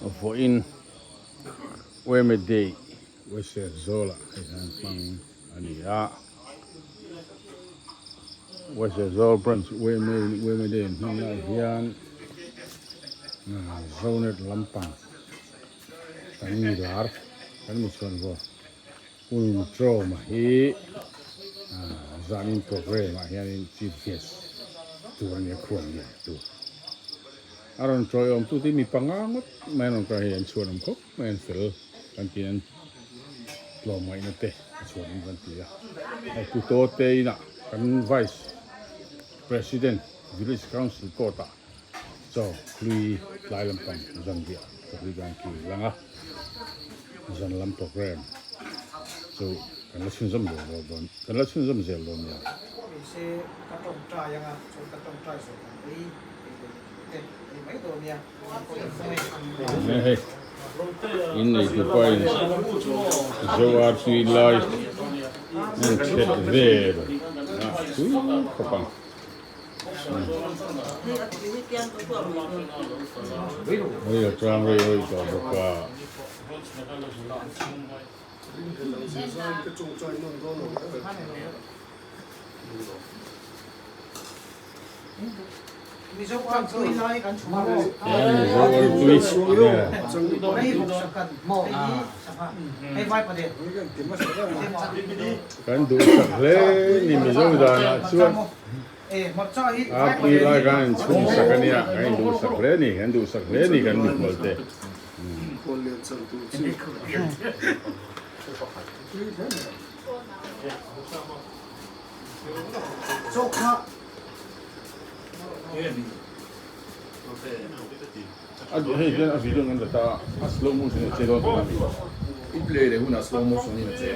for in YMA day was zola and pang ania was zol branch YMA day nang na hian zonet lampang tani lar kan mi chuan bo un tro ma hi zanin program ma hian chief guest tuan ya Khuallian tu aron troy om tu ti mi pangangot menon ka hian chuan am kop men fel kan tian lo mai na te chuan kan tia ai tu to te na kan vice president village council kota so lui lai lampang zambia ko gan ki langa zan lam program so kan la chun zam lo don kan la chun zam zel lo ya se ka tong tra yang a so ka tong tra so ai mấy đồ nha in này thì quay dấu art suy lai nên chết về rồi cúi không bằng bây giờ trang đây ơi có được cả mi zo kan so ilai kan chuma ro ai bok sakat mo ai vai pa de kan du sak le ni mi zo da na chuan mo cha hi pi lai kan chung sakania kan du sak le ni kan mi mol te Khuallian sang tu so kha hey then a video ngan ta slow motion che do na i play le huna slow motion ni che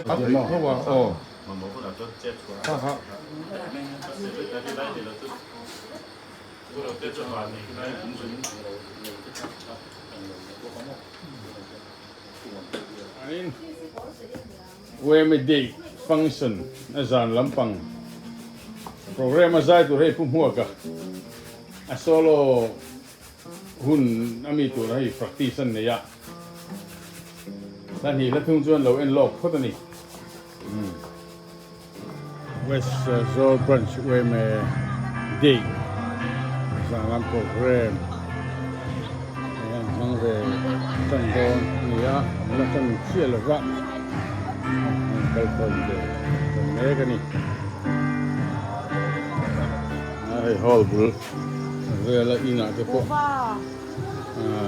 a mo ho wa oh ha ha anin YMA day function azan lampang program azai tu rei pum huaka a solo hun ami tu rai practice ne ya dan hi la thung chuan lo en lok phot ani west zone branch YMA day zalam program mang về tan don ni ya la tan chia la va kal kon de ne ka ni ai hol bul về là ina cái po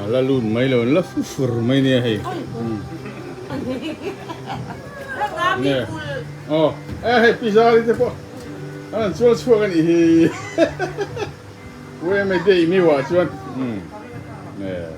la lun mai lo la fur mai ne hai nè oh hey pizza đi thế po anh chua chua cái này quê mày đi mi wa chuan nè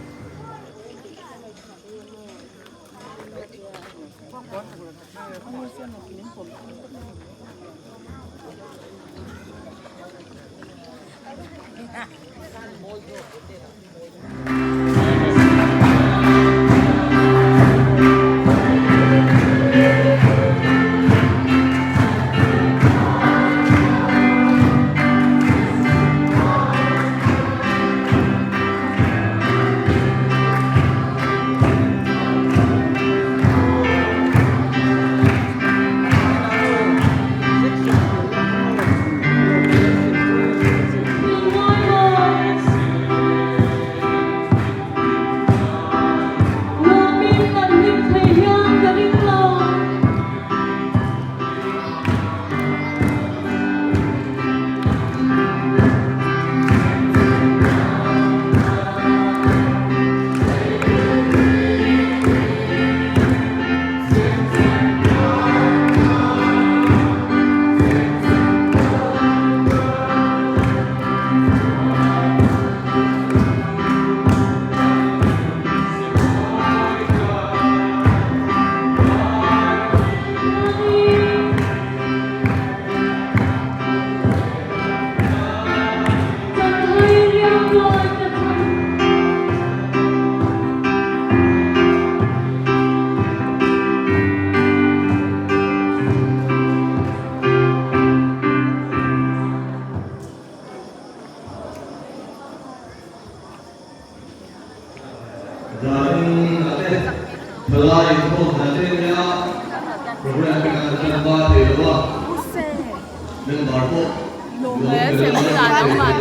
Lùm bé sẽ không là nóng mặt.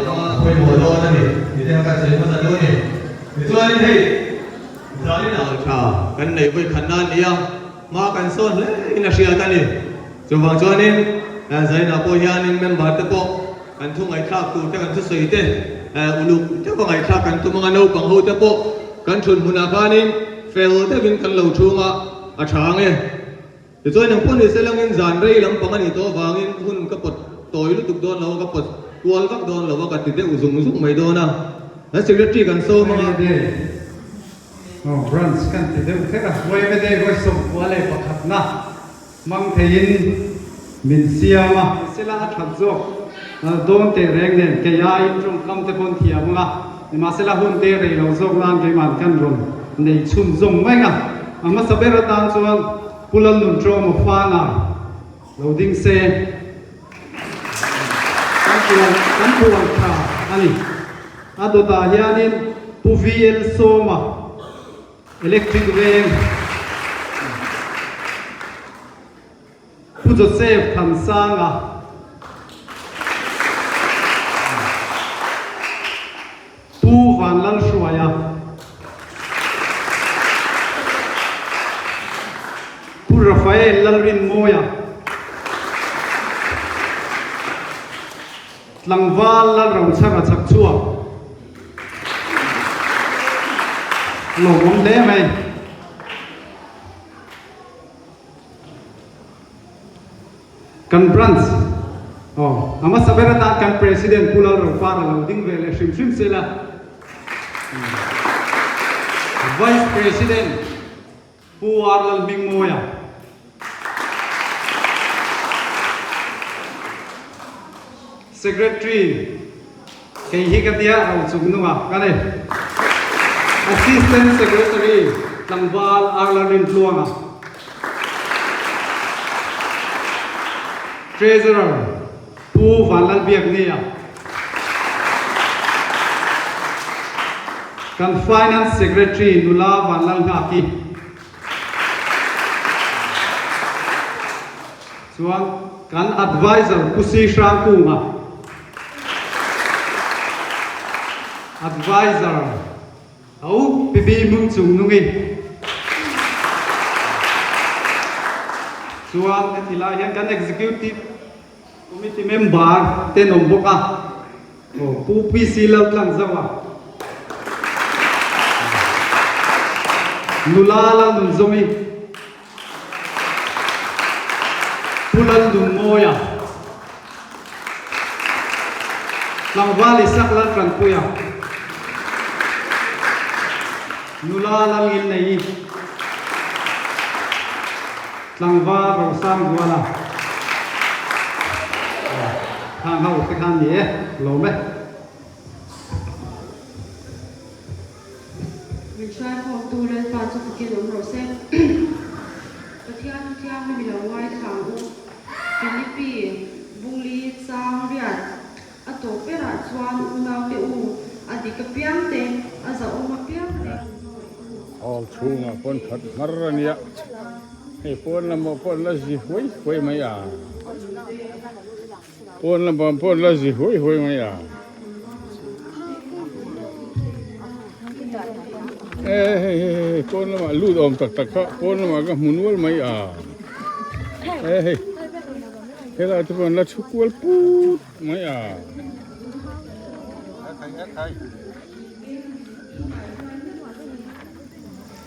Quay mùa đô này thì theo các chế mất đô này thì cho anh thấy ra đi nào chào cái này với khả năng đi mà cái số này là siêu ta này cho vàng cho nên giấy nào bồi hiền nên member tập bộ cái thu ngày khác tu cái thu sấy thế ulu cho vào ngày khác cái thu mang nấu bằng hậu tập bộ cái chuẩn muốn apa nên fail thế viên cái lâu chung à chàng ấy thì cho nên pun sẽ làm in giàn rây làm bằng anh to vàng in pun cái bột tối lúc tục đón lâu cái bột qual các đón lâu cái tiết uzung mấy đón à nó secretary cái số mà branch kan ti deu khera YMA de go som wale pakhat na mang thein min siama sela athak zo don te reng nen ke ya in rum kam te pon thia bunga ma sela hun te re lo zok nan ke man kan rum nei chum zong mai nga ama sabera tan chuan Lalnuntawma Fanai loading se kan puan kha ani adota hianin puviel soma electric van pu Joseph tham sanga pu van lan shuaya pu Rafael lalrin moya tlangwal lal rong changa chak chua lo mong le mai kan branch ama sabera ta kan president pulal ro para lo ding vele shim sela vice president puar lal bing moya secretary kay hikatia ro chugnunga kane assistant secretary Tlangwal Arlarin Tluanga treasurer Pu Vanlal Biagnia kan finance secretary Nula Vanlal Ngaki chuan kan advisor Pusi Shangkunga advisor au pibi mung chung nungi chuan atila hian kan executive committee member te nom boka pu pc lo tlang zawa nula la nun zomi pulan dun moya langwali saklan kan puya nula lalil nei tlangwa ro sam gwala thang hau te khan ni lo me mình try for tu lên pha cho cái lồng rồi xem cái thiang mình là white khang u Philippines buli sang riat ato pera chuan unau te u adi ka piang te aza uma piang te all chunga pon khat marania hey pon la ji hoi mai à pon la ji hoi mai à hey pon la lu dom tak kha pon la ga munwal mai à hey la tu pon la chukwal pu mai à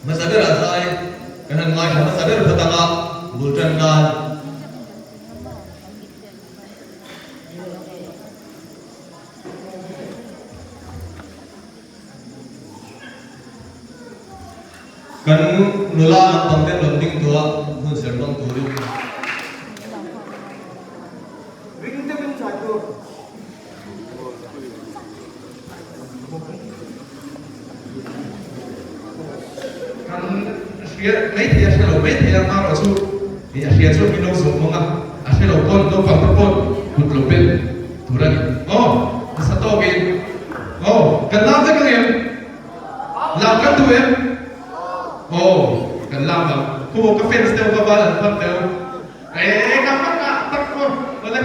Masaber asai kanan ngai masaber petanga bultan gan kan nula pangten londing tua hun serbang turi ring te bin chai tu kan sia mấy thì sẽ lo mấy thì mà rồi su thì sia su cái nông dụng mà sẽ lo pon lo pon một lo bên tu ra sa to bên kan làm thế cái gì làm cái tu em kan làm mà cô cái fence teo cái ba lần phân teo cái mắt cả tắc luôn đây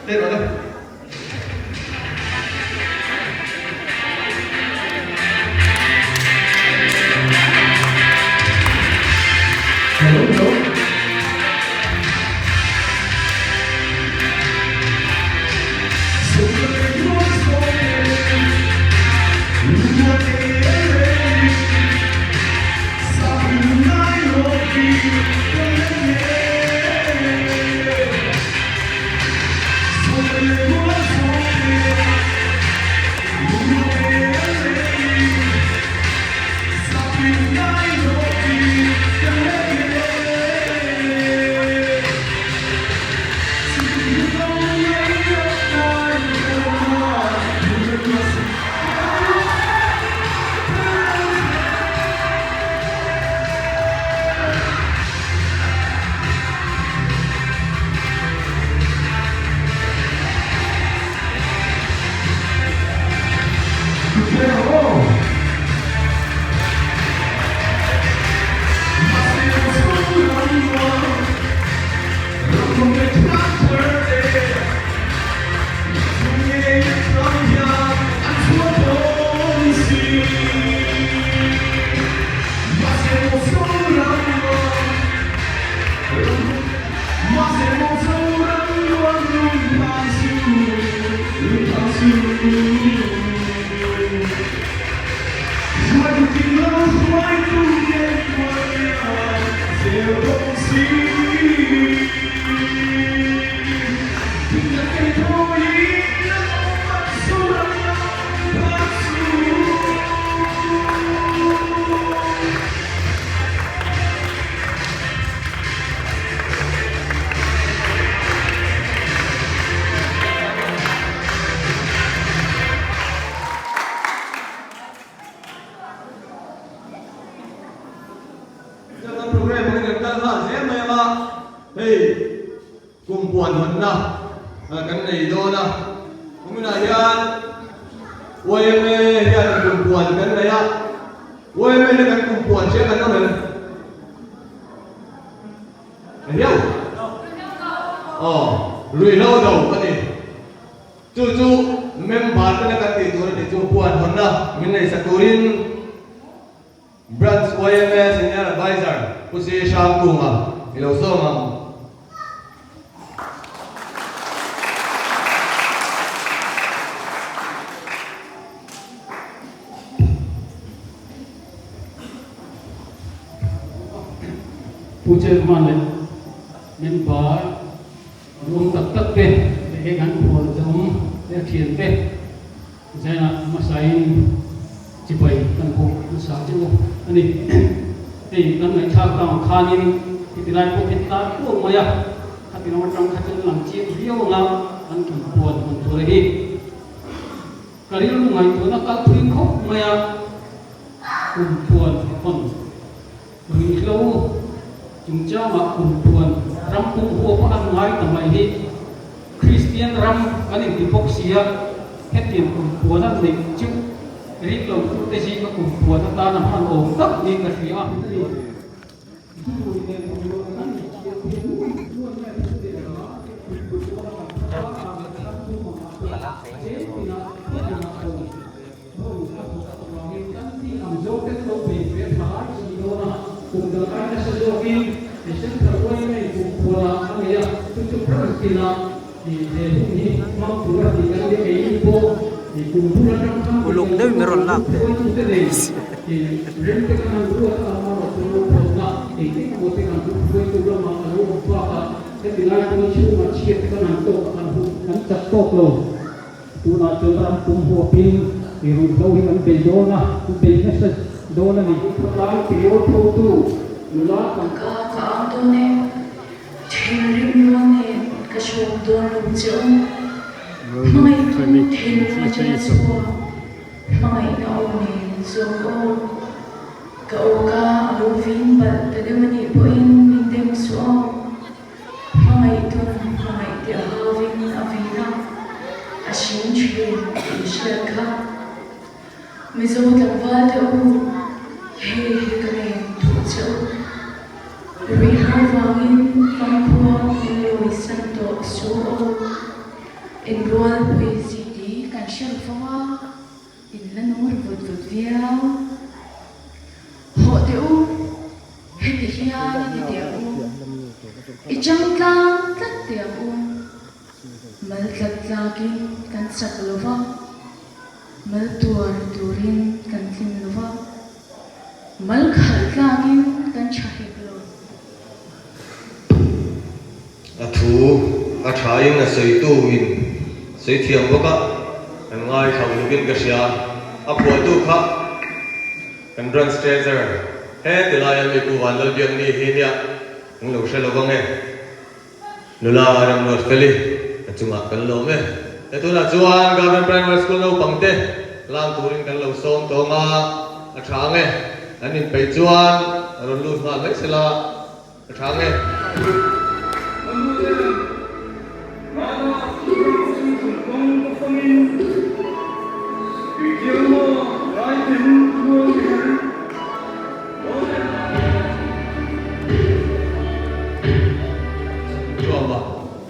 đây rồi đây kumpuan mana kan nei do na kumina hian YMA hian kumpuan kan nei a YMA le kan kumpuan che kan no men hiểu lùi lâu đầu cái gì chú member cái này cái tuổi để kumpuan mana mình này saturin branch YMA senior advisor kusi sham kuma ilo so ma Puja mana member rumah tak deh, dengan pol jom dia kian deh, saya masain cipai kan pol masa tu, ani, kan nak cakap kanin kita lain pun kita pun maya, tapi nama orang kata langci dia orang kan pol pun lagi, kali lu ngai tu nak kau tuin kau maya, pol pun, begitu chúng cha mà cùng tuần ram cùng hô có ăn ngay tầm này đi Christian ram cái này thì bốc xia hết tiền cùng tuần ăn định chịu cái lòng tu tế gì có cùng tuần ta làm ăn ổn tất nhiên cái gì ăn cái gì cùng được các cái sự yêu kim thì sẽ trở quay này cùng của anh ấy chúc rất là kỳ lạ thì để cũng như mong chủ là thì cái info thì cùng thu ra trong các Ulung dia meron nak. thì đến cái năng lượng mà nó thu được là thì cái một cái năng lượng với thu được mà nó qua cái thì lại tôi chịu mà chia cái năng lượng năng chặt tốt rồi tu na chân ram cùng hồ pin thì rồi đâu thì anh bị đó na bị nó đó là mình cũng làm kiểu thâu tu nó còn cả tôi nè thiên linh luôn nè cái số đồ lục chướng mai tuần thiên mà chơi xua mai nấu nè xua cậu ca lũ vin bật từ đêm nay bữa in mình đem xua mai tuần mai tiệt hao vin avina à xin chuyện sẽ khác mình dùng làm vợ theo hey kami tujuh Riha wangin pangkuang Iloi santo suo Enroll PCD kan siya fawa Inlanur vod viao Ho teu Hiti hiya ni teu Ijang lang tat teu mal tlatlaki kan saklova mal turin kan tlinlova mal khaltlakin kan chahiblo thu a thain a sei tu in sei thiam boka an ngai thau lukin ka sia a phua tu kha kan run stager he tilai mi ku wan lo biang ni hi nia ng lo se lo bang e nula ram no feli chunga kan lo me e tu na chuan government primary school no pangte lang turin kan lo som to ma a thang e anin pe chuan ron lu ma mai sela a thang e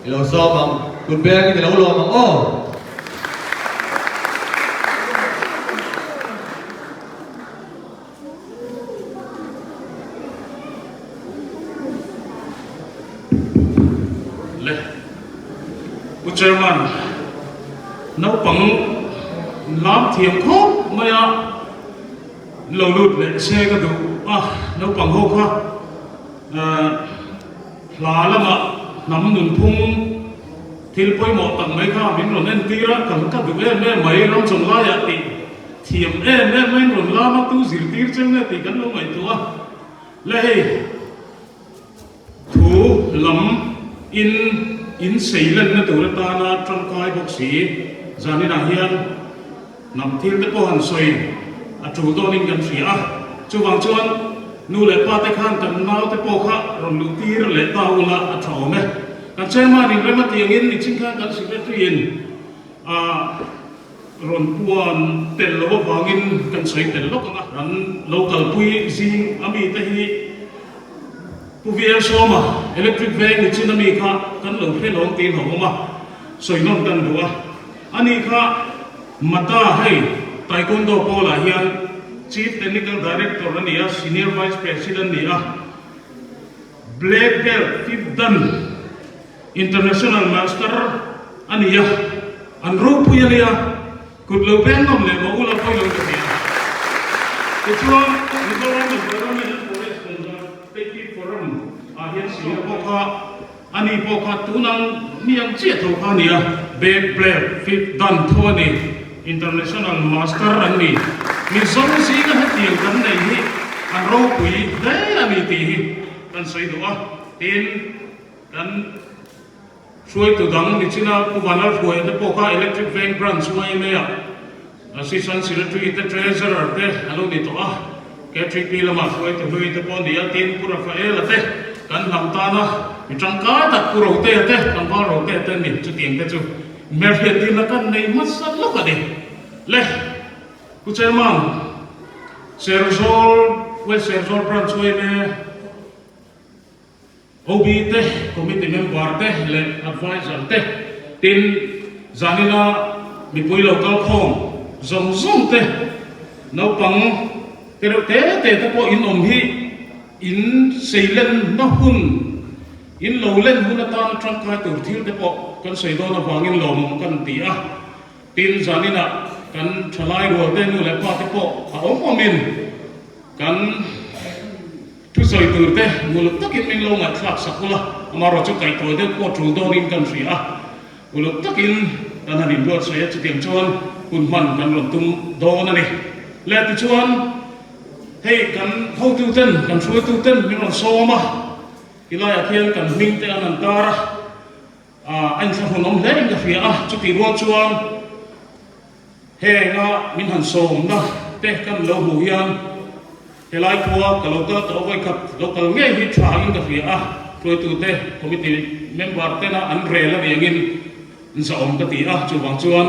lo so mang kun be ki lo lo mang o le u chairman nấu bằng làm thiềm khóc mày lâu lụt lệ xe cái đủ nấu bằng hô kha là lắm ạ nắm nụn thung thil poi mỏ tặng mấy kha mình rồi nên kia cần các đủ em mấy lắm trồng lá ya thì thiềm em mấy rồi lá mà tu zir tir chân này thì cần lâu mấy tua lệ thu lắm in xây lên nó tụi ta na trong cái bốc xí giờ này là hiền nằm thiên cái bộ hành xoay chủ tôi nên gần xí chú vàng chuan nu lệ pa te khan kan nau te po kha ron lu tir lệ tao la thau me kan che ma ni rema tiang in ni ching kha kan si le tuin ron puan tel lo wangin kan soi tel lo ka ran local pui zing ami te hi PVL soma electric van ni chinami kha kan lo phe long tin ho ma soi non kan duwa ani kha mata hai taekwondo pola hian Chief Technical Director ania Senior Vice President nia Black Belt 5th Dan International Master ania anro puya nia kudlo ben nom le mo ula poi lo nia kecuali kalau orang berani forest conservative forum akhir sini poka ani poka tunang niang cie tu ania Black Belt 5th Dan Tony International Master ani min solusi ka hatiang kan nei hi an ro pui dai ani ti hi kan sei do tin kan suai tu dang ni china ku banal fuai te poka electric van branch YMA assistant secretary te treasurer te alo ni to ke tripi lama fuai te hui te pon dia tin pura fael te kan nam ta na mi chang ka ta ku ro te kan ba ro te ni chu tiang te chu mer he tin la kan nei masal lo ka de le ku chairman Serzol branch YMA OB te committee member te le advisor te tin zanina mi pui local khom zong te no pang te po in om hi in seilen na hun in lo len hun ta na tram kai tur thil te po kan sei do na wangin lom kan ti tin zanina kan thalai ro te nu le pa te po omin kan tu soi tur te muluk takin min lo ngat khak sakula amaro chu kai to de ko tru do rin kan ri muluk takin kan hanin do sai chu tiang chon kun man kan ron tum do na ni le tu chuan hei kan ho tu ten kan sui tu ten min ron so ma ilaya khian kan ning te anan tar anh sa honom le ka ri chu ti ro chuan he nga min han som na te kan lo hu yan he lai phua ka lo ta to vai khat local nge hi tha in ka ria toi tu te committee member te na an re la wengin za om ka ti chu wang chuan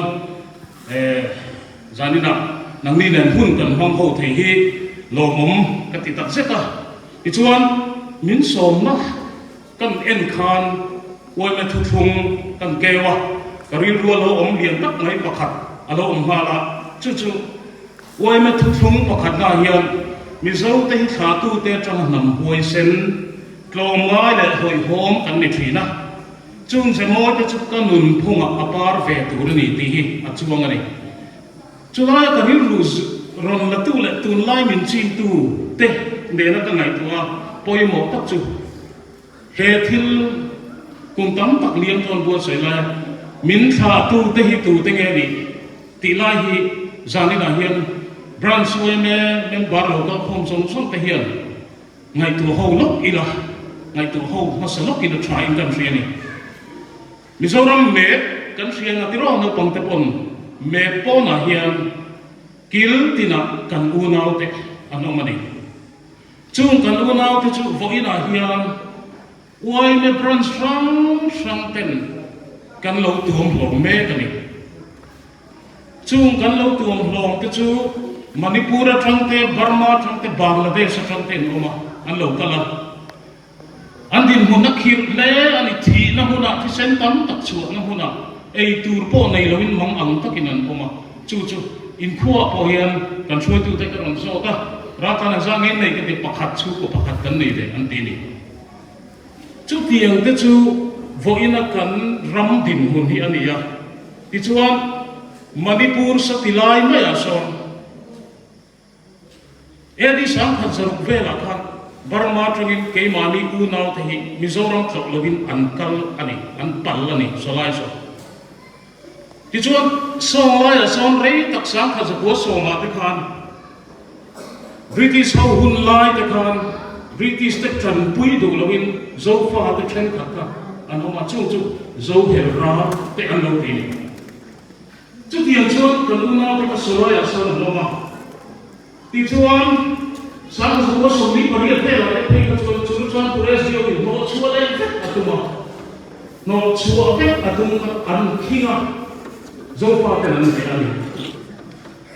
zanina nang ni nen hun kan hong ho thei hi lo mom ka ti tak zeta ti chuan min som na kan en khan woi ma thu thung kan kewa ka ri ru lo om lian tak mai pakhat alo om hala chu woi ma thu thung pakhat na hian mi zo te hi thla tu te trong nam huai sen tlom ngai le hoi hom kan ni thina chung se mo te chu ka nun phunga apar ve tu ni ti hi a chuang ani chulai ka rin ru ron la tu le tun lai min chin tu te de na ka ngai tua poi mo tak chu he thil kum tam tak liam thon bu sai lai min tha tu te hi tu te nge ni ti lai hi zani na hian branch YMA member lo ka khom som te hian ngai tu ho lok ila ngai tu ho ma sa lok in the trying country ani Mizoram me kan siang atiro no pang te pon me po na hian kil tina kan unau te anomani chung kan unau te chu voina hian YMA branch sang ten kan lo tuom hlom me kani chung kan lo tuom hlom te chu Manipur thang te Burma thang te Bangladesh thang te noma an lo kala andin huna khir le ani thi na huna thi sen tam tak chu na huna ei tur po nei loin mang ang takinan oma chu in khuwa po hian kan chhui tu te kan so ta ra ta na zang nei ke te pakhat chu ko pakhat kan nei de an ti ni chu tiang te chu voina kan ram din hun hi ania ti chuan Manipur sa tilai ma ya so edi sang khan zaruk vela khan Burma trangin ke mani unau te hi Mizoram thok lovin ankal ani an pal ani solai so ti chuan song lai a son rei tak sang kha zapo so ma te khan British ho hun lai te khan British te tran pui do lovin zo fa te chen khat ka an ho ma chu zo her ra te an lo ti ni chu tiang chuan kan unau te ka solai a son lo ma ti chuan sang semua sumi bagi apa lah? Tapi kalau curusan pures dia ni, no cua lagi atau mah, no cua atau an kinga, zofa tenan tenan.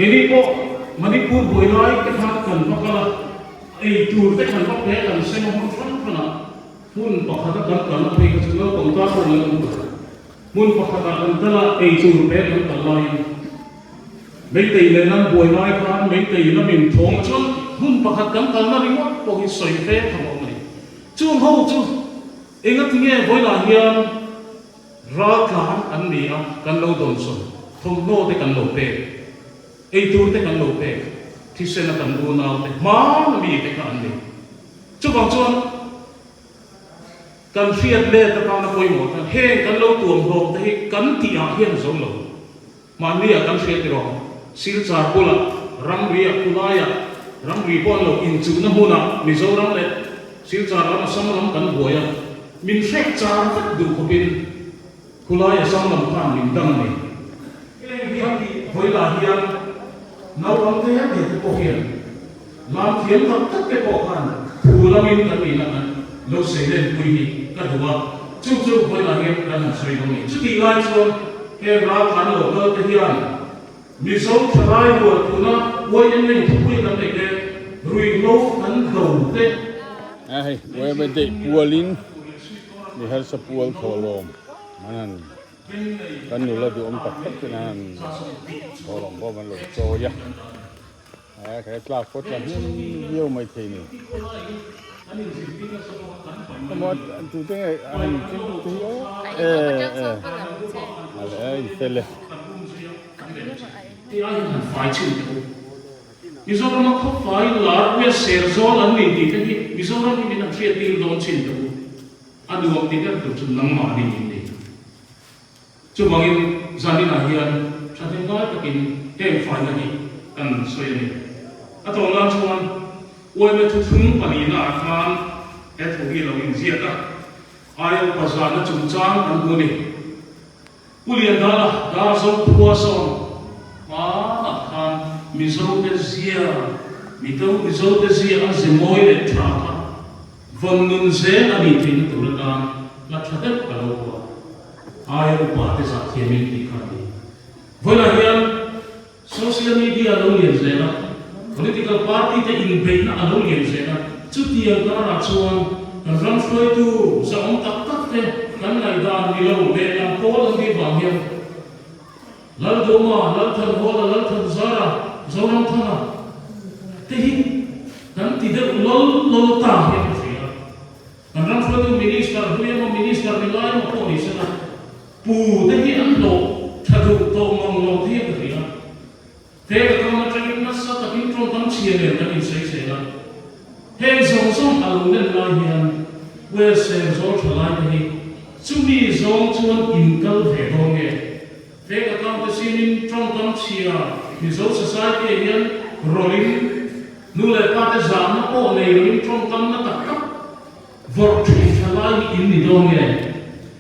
Ini kok Manipur boleh kita kan makala, tur tekan pakai kan semua orang pernah, pun pakai kan tapi kalau kontak orang mun pakai kan telah tur tekan terlain. Mereka ini nan boleh kan, mereka ini min thong chun. Hun pakhat kam kalna ringot po hi soi fe thamo mai chung ho chu enga tinge boila hian ra tlan an ni a kan lo don so thong no te kan lo pe ei tur te kan lo pe thi se na kan du na te ma mi te kan ni chu bang chuan kan fiat le ta pa na poi mo ta he kan lo tuam ho te kan ti a hian zo lo ma ni a kan fiat ro sil char pula ram ri a kulaya ram ribon lo in chu na huna Mizoram le sil char ram sam ram kan boya min fek char tak du ko bin kulai sam ram kan min dang ni hoi la hian nau ram te ya de ko hian lam thiam tak ke ko kan thu lam in kan ni na lo se len pui ni ka duwa chu hoi la hian kan soi lo ni chu ti lai chuan he ra kan lo ko te hian Mizoram tharai ho tuna YMA thupui kan nei de rui lo kan do te ai YMA de Khuallian ni har sa pual tholom manan kan nu la du tak nan tholom bo man lo cho ya ai khai tla ko tla hiu mai thei ni mo tu te an tin tu te ai tele ti ai han fai chu Mizoram ko fai lar we ser zol an ni ti te Mizoram ni na tri ti don chin tu adu om ti ka tu chu nang ma ni ni chu bangin zani na hian thatin ga takin te fai na ni kan soi ni atong lan chuan YMA thu thung pani na khan e thu hi lo in zia ta ai pa za na chung chang an bu ni Khuallian da zo thua so ma khan Mizo de zia Mizo de zia an zemoi le traka von nun ze ani tin turaka la thatet kalo ko ai pa te sa thiemin ti khani vola hian social media lo lien zena political party te in beina alo lien zena chuti an kara chuan kan ram floi tu sa om tak te kan nai dan ni lo le na ko lo di bang hian Lalnuntawma lalthan hola lalthan zara zoram thana tehi kan tidak lol ta hian kan ram floi tu minister star ni lai ma po ni sana pu te hi an lo thadu to mong lo thi ka ri na te ka to na trin na sa ta kin tron tam chi ne ta in sei sei na he zong song alung den la hian we se zo thalai ni chumi zong chuan in kal ve do nge te ka kam te sin in tron tam chi a ni zo society hian rolling nu le pa te zam na po nei rolling tron tam na tak tak vor thi thalai in ni do nge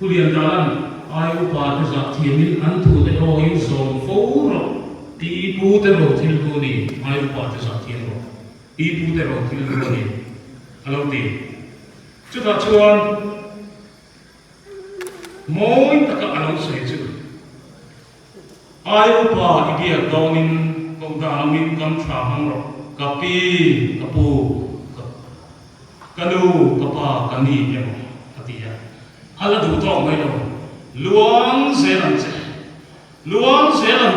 Khuallian dalan ai u pa te za thiamin an thu te ho in zong fo ro ti pu te ro thil ko ni ai u pa te za thiam ro ti pu te ro thil ko ni alo ti chu ta chuan moi taka alo sei chu ai u pa idia dongin kong da min kam tha hang ro kapi kapu kanu kapa kani ya atia ala du to mai lo luang zelan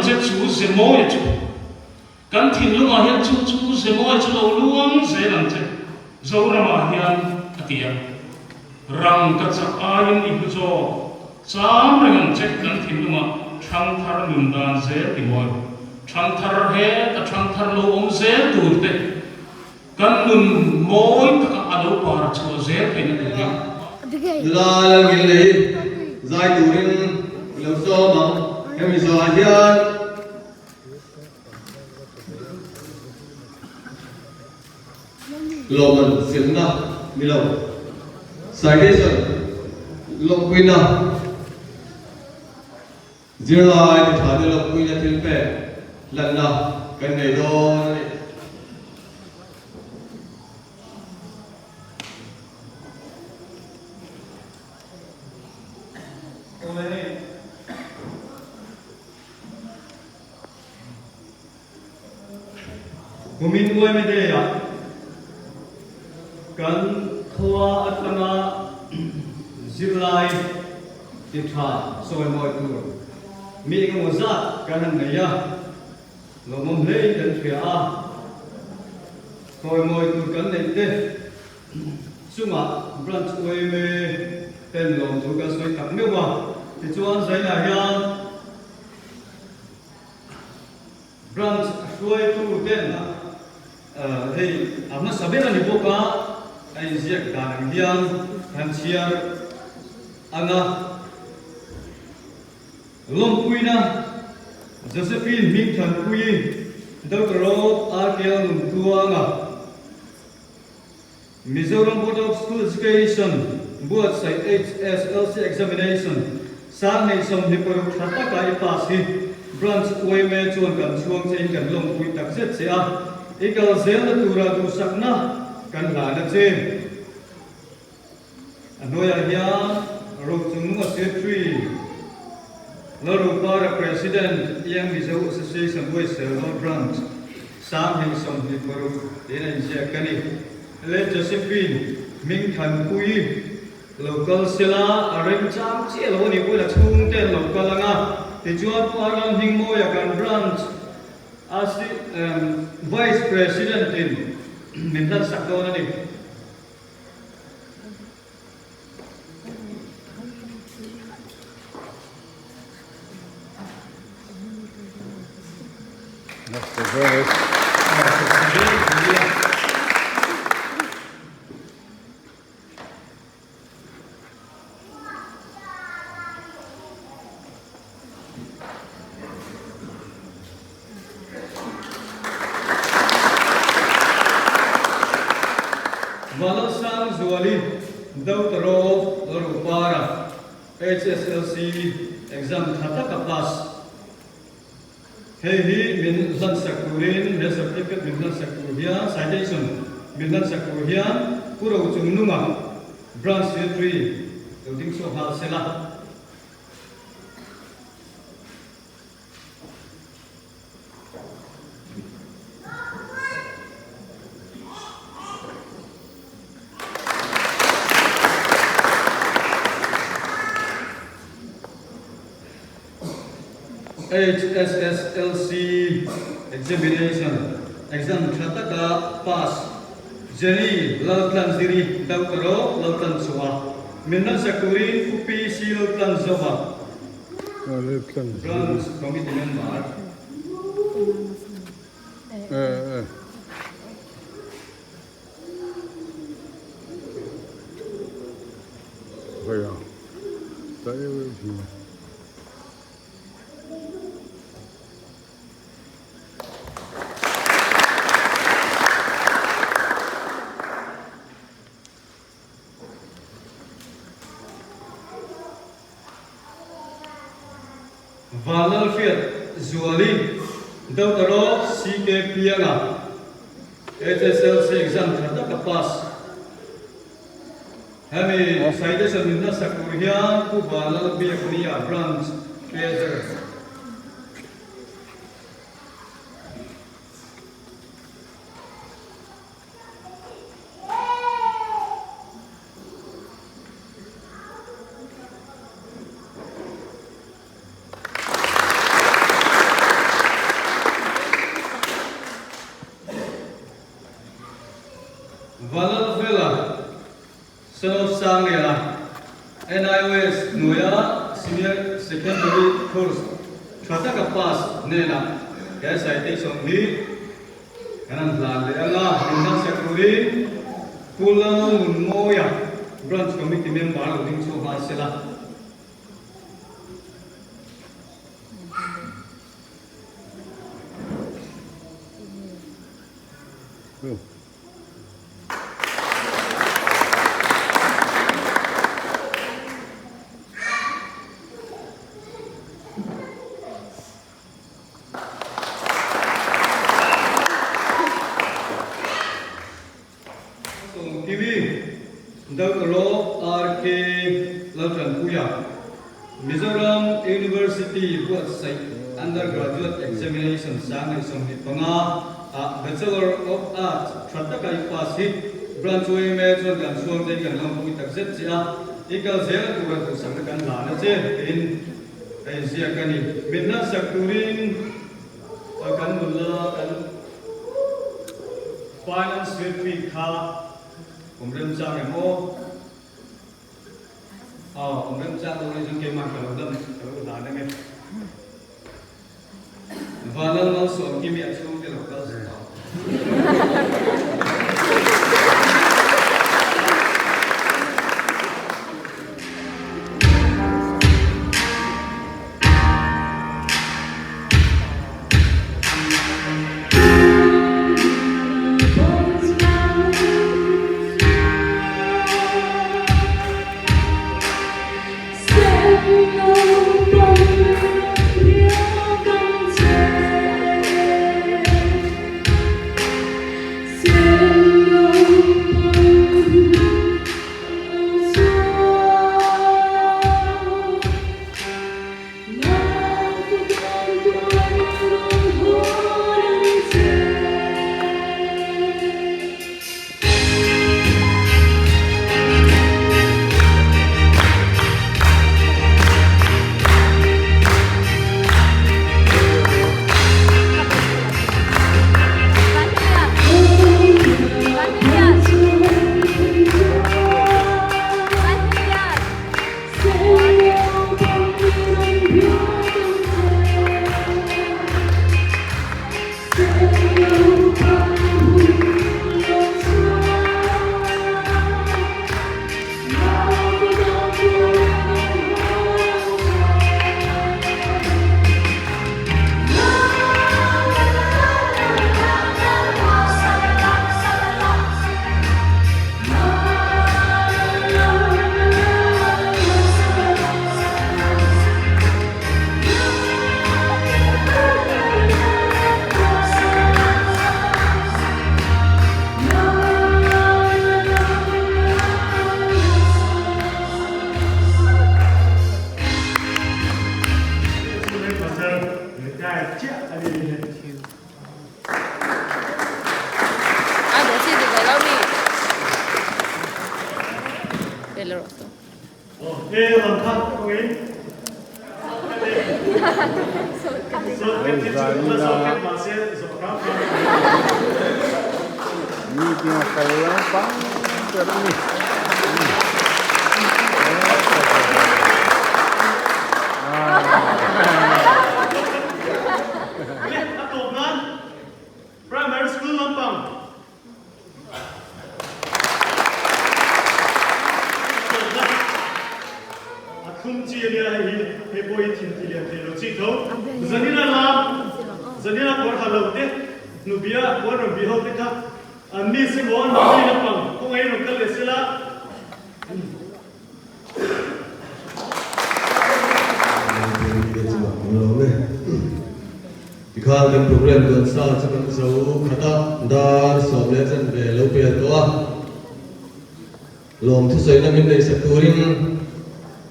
che chu se mo ya chu kan thin lu ma hian chu se mo ya chu lo luang zelan che zo ra ma hian atia rang ka cha ayin i bu zo sam rang che kan thin lu ma thang thar nun dan ze ti mo thang thar he ta thang thar lo om ze tur te kan nun moi ta alo par chu ze pe na tu la ngil le zai turin lo so ma em so hian lo man silna milo citation lo quina zira ni thade lo quina til pe lanna kan nei do Kumin YMA ya kan thua atanga zirlai titha soi moi tu mi ngam za kan nei ya lo mom le kan thia a soi moi tu kan nei te suma branch YMA ten lom tu ka soi tak me wa ti chuan sai na ya branch soi tu ten na hey amna sabela ni boka ai ziak dan hian han chiar anga lom puina Josephine Ming Than Pui Dr. Arkel Tuanga Mizoram Board of School Education Board Site HSLC Examination Sang nei som ni paru thata kai pasi branch YMA chuan kan chuang chen kan lom pui tak zet se a ikal zel tura du sakna kan la na chen anoya ya ro chung a se tree Laru para president yang Mizo Association Boys Selva branch Sam Heng Som ni paru ina insia kani le Josephine Ming Than Pui local sila arrange cham chi lo ni pui la chung ten local anga ti chuan param hing mo ya kan branch as the vice president in Mindan Sakdona ni That's the verse. Valasang Zuali Dr. Larupara HSLC exam thata ka pass Hey min lan sakurin he certificate min lan sakuria citation min lan sakuria puro chungnunga branch secretary loading so hal sela HSSLC examination exam khataka pass Jenny Laltan Siri Dr. Laltan Suwa Minna Sakuri Kupi Sil Tanzova Branch Committee Member Vậy à? Tại vì Valal Fiat Zuali Dautaro CK Pianga HSLC exam Trata Pass Hami citation Minna Sakuria Ku Valal Biaknia Branch Treasurer Valal Villa Son of Sanglia NIOS Noya Senior Secondary Course Trata Pass Nena citation Hi Kanan Lalnuntawma Minna Sakuri Lalnuntawma Branch Committee Member Ling Soha Sela Dautaro RK Lalnuntawma Mizoram University website undergraduate examination sang songni panga Bachelor of Arts Trata Pass Branch YMA John Gan Suang Dei Gan Lam Pui Tak Zet Sia Ikal Zel Tura Tu Sang Gan Lana Che in Asia Kani Minna Sakurin Kan Mulla Kan Finance Week Kha Umrem Chang Emo Umrem Chang Uri Jung Keman Kalau Dam Kalau Lana Nge Valal Mal So Kimi Asu Ke Lokal Meeting Khuallian a top nan primary school lampang a khum chi lia he boy thin ti lia te lo chi tho zanina lam zanina por halo te nubia por no bi ho te kha ani se mo no ni na pang ko ngai no kal le sila Ikhal kan program don sa chakan so khata dar som le chan ve lo pe to a lom thu soi na min dei saturin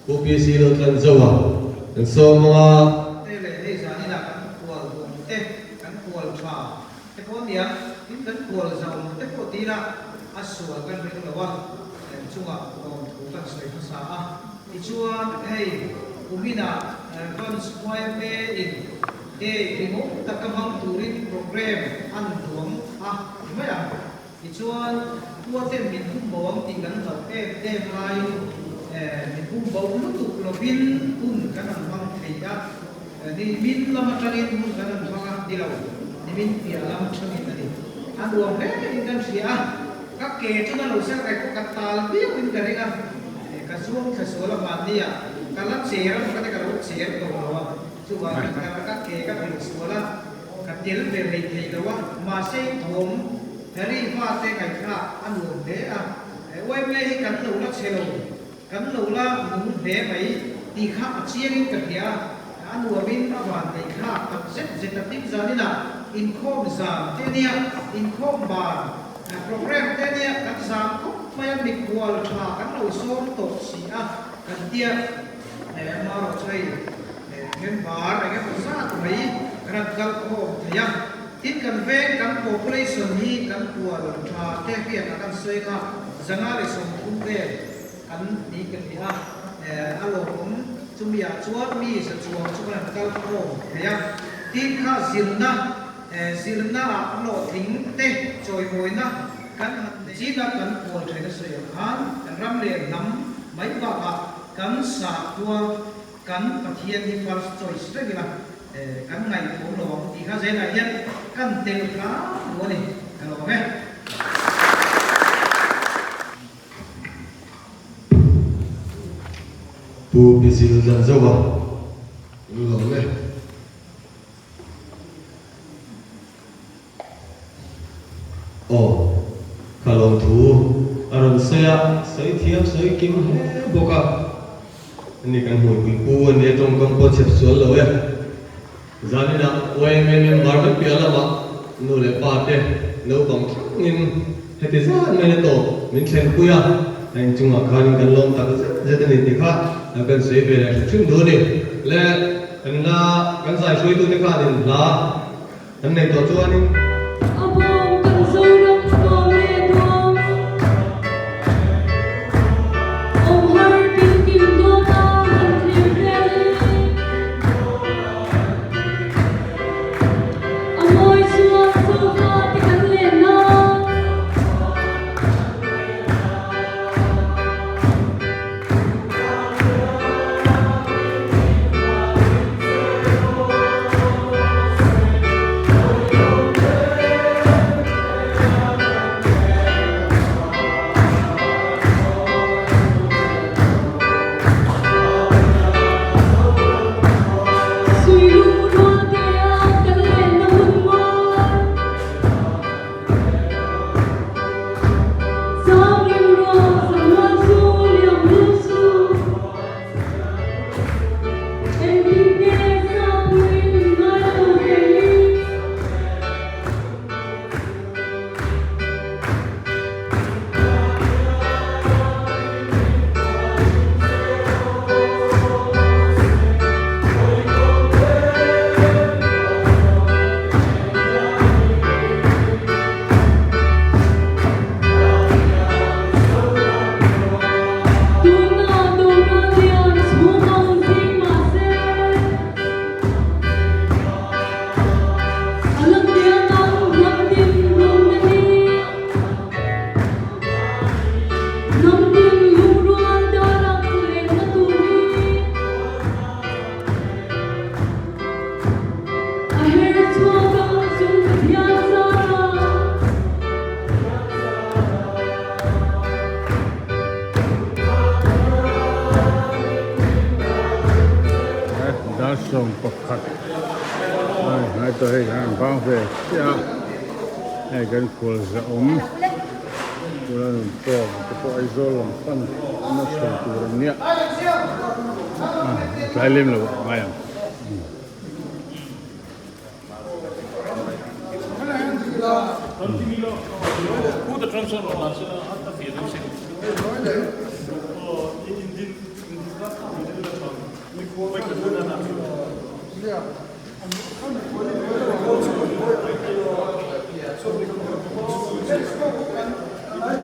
OPC lo tlan zawa and so ma đây là đây giờ như là của tê cắn của phà cái con điểm những cắn của dòng cái của tí là sủa cắn với cái đó chung à còn cũng cắn sợi nó xa thì chua hay cũng biết là con YMA in cái remote tập các hạng touring program ăn uống mấy à thì chua qua thêm mình cũng bón thì cắn đầu em lại mình cũng bón lúc tụ là pin cũng cái nào bằng thì đã đi pin làm cho nên cũng cái nào bằng đi lâu đi pin thì làm cho nên là đi ăn uống hết thì cái gì các kẻ cho nó sẽ cái có cắt tà biết bên cái này cái số là bạn đi cái lắp xe nó cái lắp xe nó đồ chú bảo các kẻ các việc số là cái tiền về mình thì đâu mà xây thốn thế đi pha xe cái khác ăn uống thế quay về cắn đầu nó xe đầu cắn đầu là muốn thế mấy thì khác chia cái kia ăn uống bên các bạn thì khác tập rất tập tính ra thế nào income giảm thế này income bàn program thế này các giảm không phải bị qual thà các đầu số tổ sĩ các tia mà rồi chơi cái bar cái phát mấy các gal khô thế ya tin cần về các population hi các qual thà thế kia các xây ka zanga le som cũng về các đi cái gì alo cũng chúng bây giờ chuột mi sẽ chuột chúng là gal khô thế ya tin kha zilna lo thính tê trôi mồi na kan chỉ là kan qual thế nó xây han ram le nắm mấy bạc kan sa tua kan pathian ni first choice re gila kan ngai ko lo ti kha je na yan kan tel kha lo ni kan lo me pu bisil dan zawa lo me kalong thu aron saya sai thiam sai kim he boka ni kan hui hui pu ne tong kong po chep sual lo ya zani na YMA member me piala ma no le pa te no bang in heti zan me to min chen ku ya anh chung khan kan lom tak je te ni ti kha kan sei be la chim do ni le kan na kan sai sui tu ni kha din la kan nei to chuan ni đây kan bang về kia này kan khul za Kulan to ko izol pan na so tu nia lai lem lo ngayam Who the transfer was at the field?